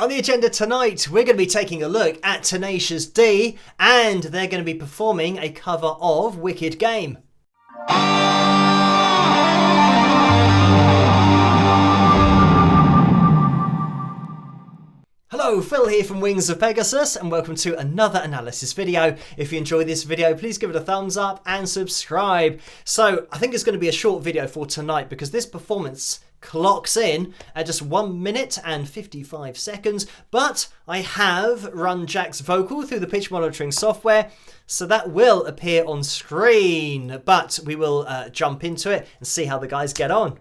On the agenda tonight, we're going to be taking a look at Tenacious D, and they're going to be performing a cover of Wicked Game. Hello, Phil here from Wings of Pegasus, and welcome to another analysis video. If you enjoyed this video, please give it a thumbs up and subscribe. So I think it's going to be a short video for tonight because this performance clocks in at just 1 minute and 55 seconds, but I have run Jack's vocal through the pitch monitoring software, so that will appear on screen, but we will jump into it and see how the guys get on.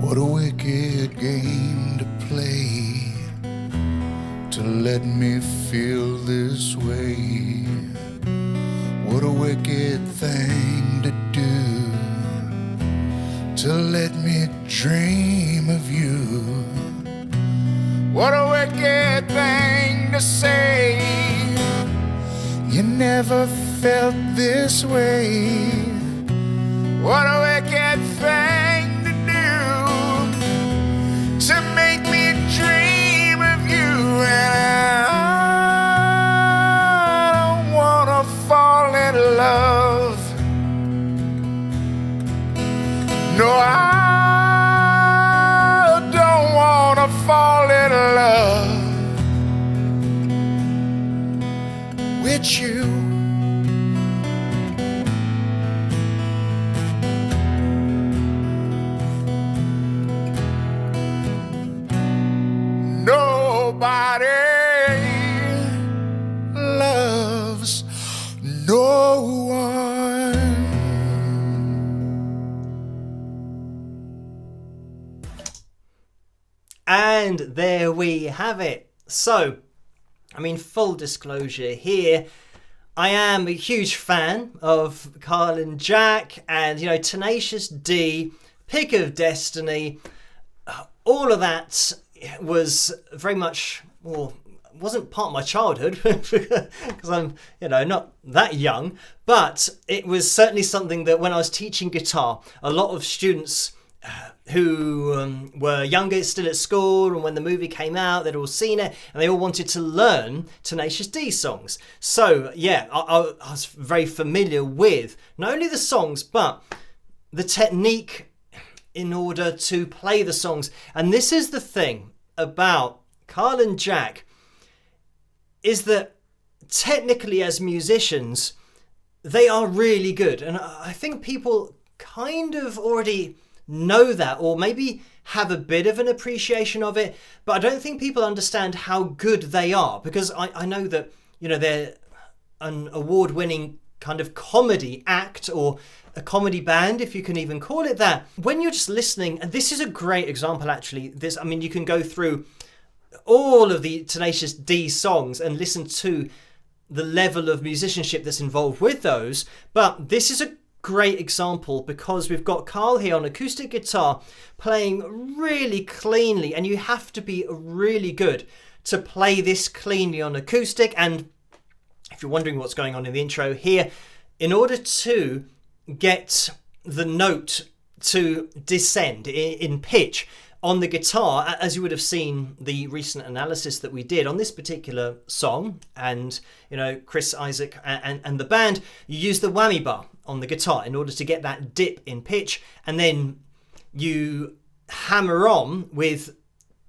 What a wicked game to play, to let me feel this way. What a wicked thing to do, to let me dream of you. What a wicked thing to say, you never felt this way. What a wicked thing to make me dream of you. And I don't wanna fall in love. No, I don't wanna fall in love with you. Nobody loves no one. And there we have it. So, full disclosure here, I am a huge fan of Carl and Jack, and Tenacious D, Pick of Destiny, all of that was very much, wasn't part of my childhood because I'm, not that young, but it was certainly something that when I was teaching guitar, a lot of students who were younger, still at school, and when the movie came out, they'd all seen it, and they all wanted to learn Tenacious D songs. So yeah, I was very familiar with not only the songs, but the technique in order to play the songs. And this is the thing about Carl and Jack, is that technically as musicians, they are really good. And I think people kind of already know that, or maybe have a bit of an appreciation of it, but I don't think people understand how good they are, because I know that, they're an award-winning kind of comedy act, or a comedy band, if you can even call it that. When you're just listening, and this is a great example actually, you can go through all of the Tenacious D songs and listen to the level of musicianship that's involved with those, but this is a great example because we've got Carl here on acoustic guitar playing really cleanly, and you have to be really good to play this cleanly on acoustic. And if you're wondering what's going on in the intro here, in order to get the note to descend in pitch on the guitar, as you would have seen the recent analysis that we did on this particular song, and Chris, Isaac and the band, you use the whammy bar on the guitar in order to get that dip in pitch, and then you hammer on with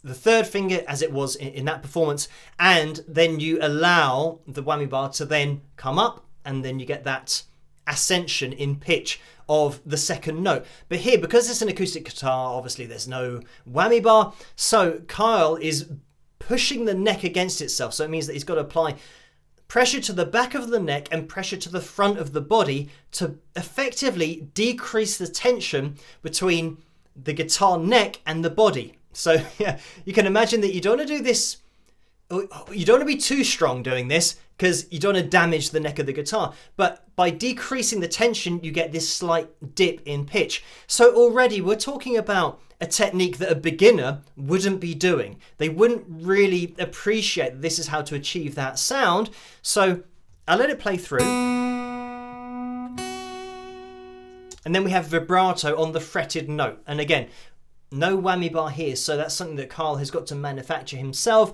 the third finger as it was in that performance, and then you allow the whammy bar to then come up, and then you get that ascension in pitch of the second note. But here, because it's an acoustic guitar, obviously there's no whammy bar, so Kyle is pushing the neck against itself, so it means that he's got to apply pressure to the back of the neck and pressure to the front of the body to effectively decrease the tension between the guitar neck and the body. So yeah, you can imagine that you don't want to do this you don't want to be too strong doing this because you don't want to damage the neck of the guitar. But by decreasing the tension, you get this slight dip in pitch. So already we're talking about a technique that a beginner wouldn't be doing. They wouldn't really appreciate that this is how to achieve that sound. So I'll let it play through. And then we have vibrato on the fretted note. And again, no whammy bar here. So that's something that Carl has got to manufacture himself.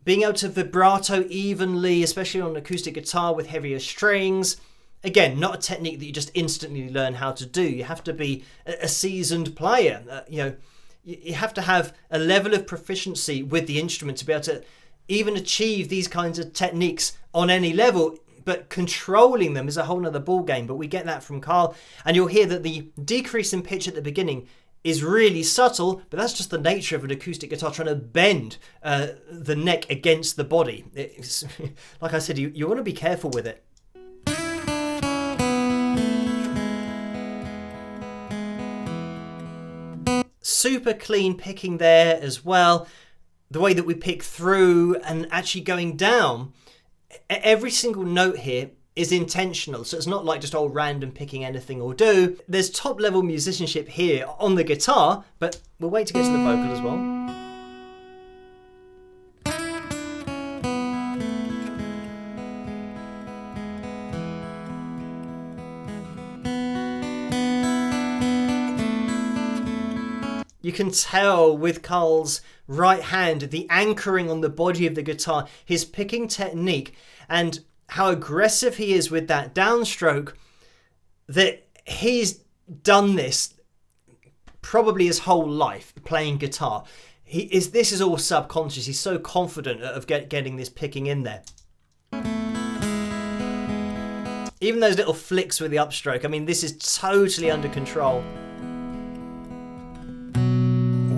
Being able to vibrato evenly, especially on an acoustic guitar with heavier strings. Again, not a technique that you just instantly learn how to do. You have to be a seasoned player. You have to have a level of proficiency with the instrument to be able to even achieve these kinds of techniques on any level. But controlling them is a whole nother ball game. But we get that from Carl. And you'll hear that the decrease in pitch at the beginning is really subtle, but that's just the nature of an acoustic guitar trying to bend the neck against the body. It's, like I said, you want to be careful with it. Super clean picking there as well. The way that we pick through and actually going down, every single note here is intentional, so it's not like just random picking anything will do. There's top level musicianship here on the guitar, but we'll wait to get to the vocal as well. You can tell with Carl's right hand, the anchoring on the body of the guitar, his picking technique, and how aggressive he is with that downstroke, that he's done this probably his whole life playing guitar. This is all subconscious. He's so confident of getting this picking in there. Even those little flicks with the upstroke, I mean, this is totally under control.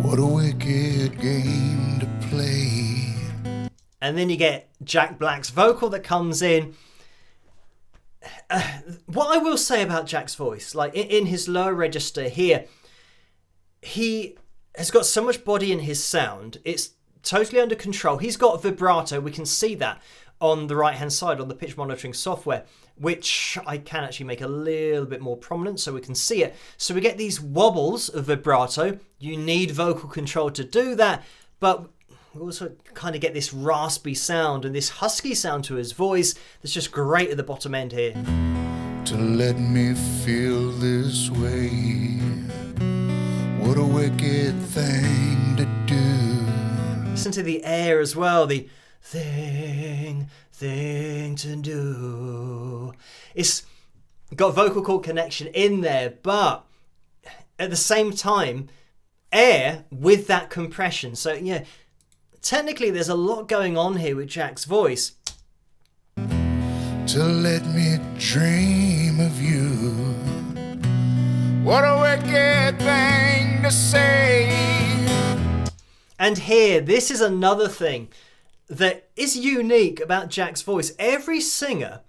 What a wicked game to play. And then you get Jack Black's vocal that comes in. What I will say about Jack's voice, like in his lower register here, he has got so much body in his sound. It's totally under control. He's got vibrato. We can see that on the right-hand side on the pitch monitoring software, which I can actually make a little bit more prominent so we can see it. So we get these wobbles of vibrato. You need vocal control to do that, but we also kind of get this raspy sound and this husky sound to his voice that's just great at the bottom end here. To let me feel this way, what a wicked thing to do. Listen to the air as well, the thing to do. It's got vocal cord connection in there, but at the same time, air with that compression. So yeah, technically there's a lot going on here with Jack's voice. To let me dream of you, what a wicked thing to say. And here, this is another thing that is unique about Jack's voice. Every singer,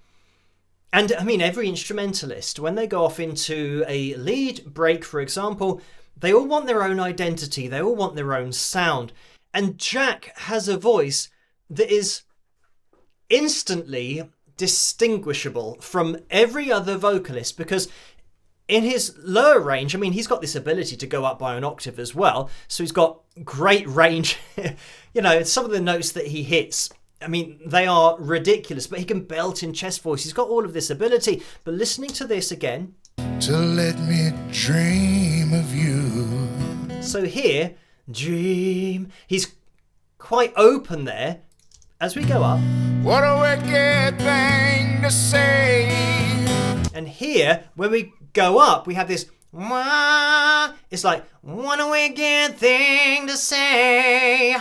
and I mean every instrumentalist, when they go off into a lead break, for example, they all want their own identity. They all want their own sound. And Jack has a voice that is instantly distinguishable from every other vocalist, because in his lower range, I mean, he's got this ability to go up by an octave as well. So he's got great range. Some of the notes that he hits, I mean, they are ridiculous, but he can belt in chest voice. He's got all of this ability. But listening to this again. To let me dream of you. So here, dream. He's quite open there. As we go up. What a wicked thing to say. And here, when we go up, we have this wah. It's like, what a wicked thing to say.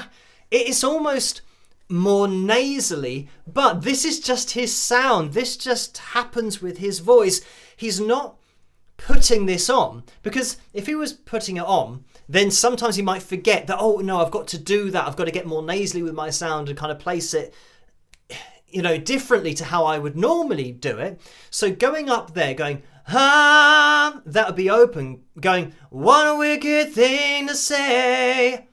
It's almost more nasally, but this is just his sound. This just happens with his voice. He's not putting this on, because if he was putting it on, then sometimes he might forget that, oh no, I've got to do that. I've got to get more nasally with my sound and kind of place it, differently to how I would normally do it. So going up there, going, that would be open. Going, what a wicked thing to say.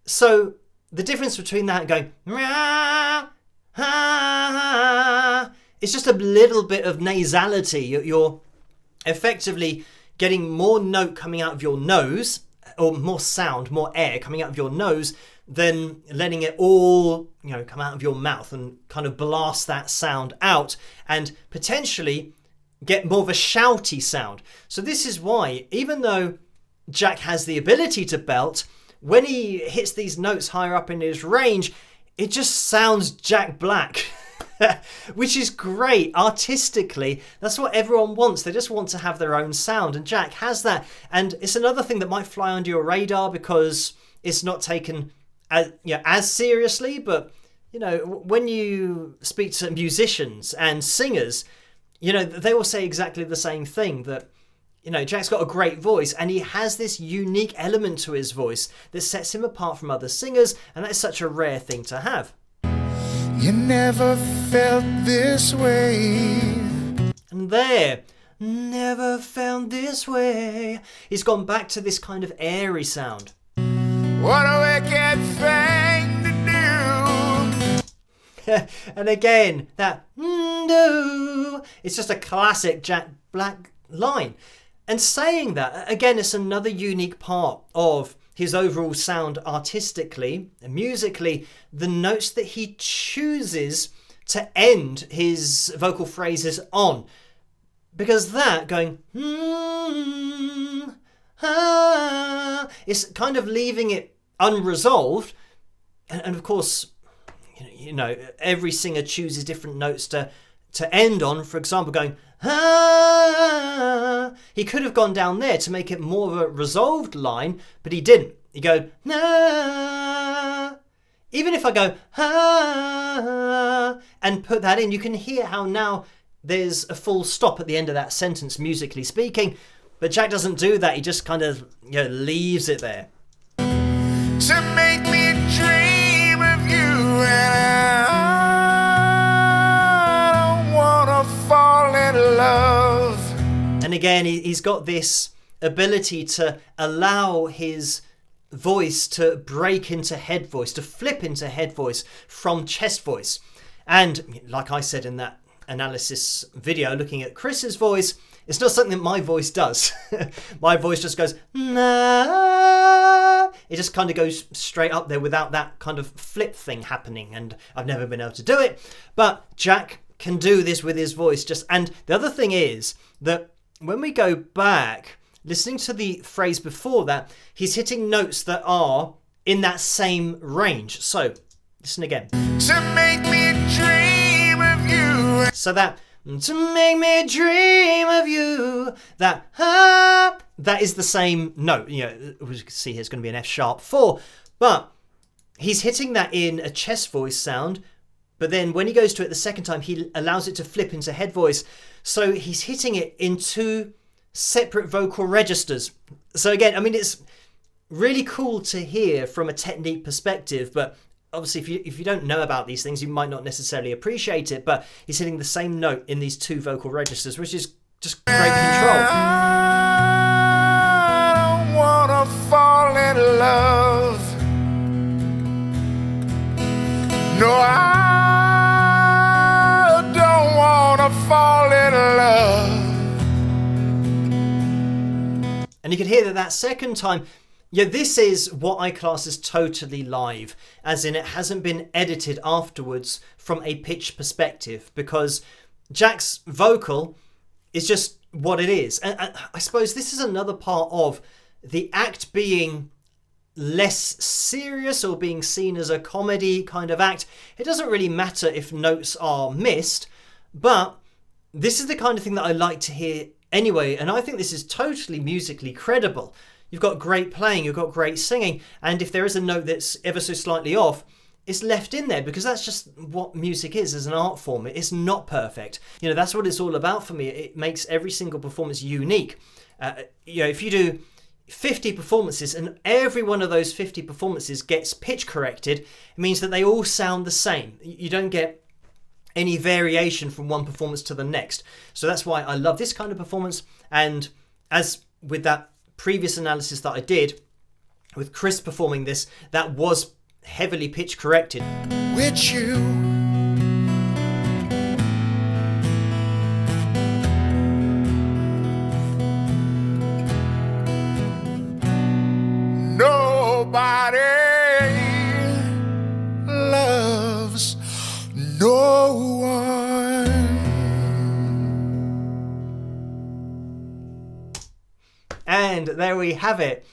So the difference between that and going, "Meow, ah," it's just a little bit of nasality. You're effectively getting more note coming out of your nose, or more sound, more air coming out of your nose, than letting it all, come out of your mouth and kind of blast that sound out and potentially get more of a shouty sound. So this is why, even though Jack has the ability to belt, when he hits these notes higher up in his range, it just sounds Jack Black. Which is great. Artistically, that's what everyone wants. They just want to have their own sound, and Jack has that. And it's another thing that might fly under your radar because it's not taken as seriously. But when you speak to musicians and singers, they all say exactly the same thing, that Jack's got a great voice, and he has this unique element to his voice that sets him apart from other singers, and that's such a rare thing to have. You never felt this way. And there, never felt this way. He's gone back to this kind of airy sound. What a wicked thing to do. And again, that no, it's just a classic Jack Black line. And saying that, again, it's another unique part of his overall sound artistically and musically, the notes that he chooses to end his vocal phrases on. Because that going, is kind of leaving it unresolved. And of course, every singer chooses different notes to end on. For example, going, he could have gone down there to make it more of a resolved line, but he didn't. He go, na. Even if I go, and put that in, you can hear how now there's a full stop at the end of that sentence, musically speaking. But Jack doesn't do that. He just kind of leaves it there. To make me dream of you, and I don't wanna fall in love. And again, he's got this ability to allow his voice to break into head voice, to flip into head voice from chest voice. And like I said in that analysis video looking at Chris's voice, it's not something that my voice does. My voice just goes, nah. It just kind of goes straight up there without that kind of flip thing happening, and I've never been able to do it. But Jack can do this with his voice. And the other thing is that when we go back, listening to the phrase before that, he's hitting notes that are in that same range. So, listen again. To make me dream of you. So that, to make me dream of you, that is the same note. We can see here it's going to be an F sharp 4. But he's hitting that in a chest voice sound. But then when he goes to it the second time, he allows it to flip into head voice. So he's hitting it in two separate vocal registers. So again, it's really cool to hear from a technique perspective, but obviously if you don't know about these things, you might not necessarily appreciate it. But he's hitting the same note in these two vocal registers, which is just great control. I don't wanna fall in love. No, I don't wanna fall in love. And you can hear that second time, this is what I class as totally live, as in it hasn't been edited afterwards from a pitch perspective, because Jack's vocal is just what it is. And I suppose this is another part of the act being less serious or being seen as a comedy kind of act. It doesn't really matter if notes are missed, but this is the kind of thing that I like to hear anyway, and I think this is totally musically credible. You've got great playing, you've got great singing, and if there is a note that's ever so slightly off, it's left in there because that's just what music is as an art form. It's not perfect. That's what it's all about for me. It makes every single performance unique. If you do 50 performances and every one of those 50 performances gets pitch corrected, it means that they all sound the same. You don't get any variation from one performance to the next. So that's why I love this kind of performance. And as with that previous analysis that I did with Chris performing this, that was heavily pitch corrected. with you. Nobody loves no one. And there we have it.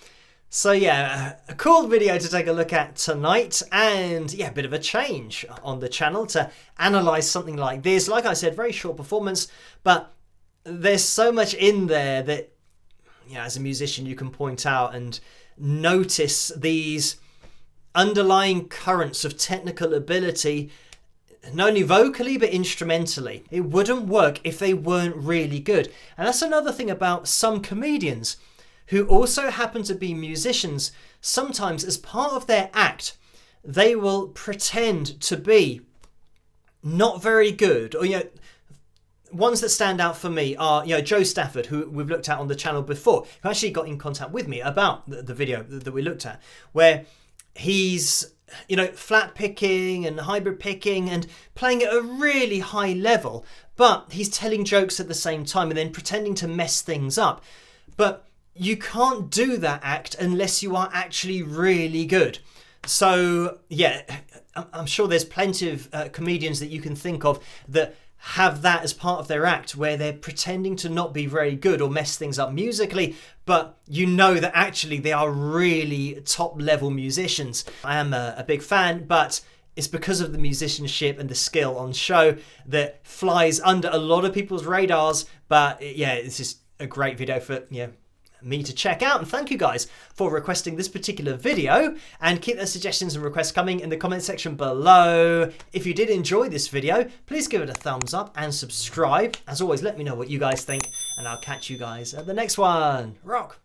So yeah, a cool video to take a look at tonight, and yeah, a bit of a change on the channel to analyze something like this. Like I said, very short performance, but there's so much in there that, you know, as a musician you can point out and notice these underlying currents of technical ability, not only vocally but instrumentally. It wouldn't work if they weren't really good. And that's another thing about some comedians who also happen to be musicians. Sometimes as part of their act they will pretend to be not very good, or, you know, ones that stand out for me are, you know, Joe Stafford, who we've looked at on the channel before, who actually got in contact with me about the video that we looked at, where he's, you know, flat picking and hybrid picking and playing at a really high level, but he's telling jokes at the same time and then pretending to mess things up. But you can't do that act unless you are actually really good. So yeah, I'm sure there's plenty of comedians that you can think of that have that as part of their act, where they're pretending to not be very good or mess things up musically, but you know that actually they are really top level musicians. I am a big fan, but it's because of the musicianship and the skill on show that flies under a lot of people's radars. But yeah, it's just a great video for, yeah, me to check out, and thank you guys for requesting this particular video, and keep those suggestions and requests coming in the comment section below. If you did enjoy this video, please give it a thumbs up and subscribe. As always, let me know what you guys think, and I'll catch you guys at the next one. Rock!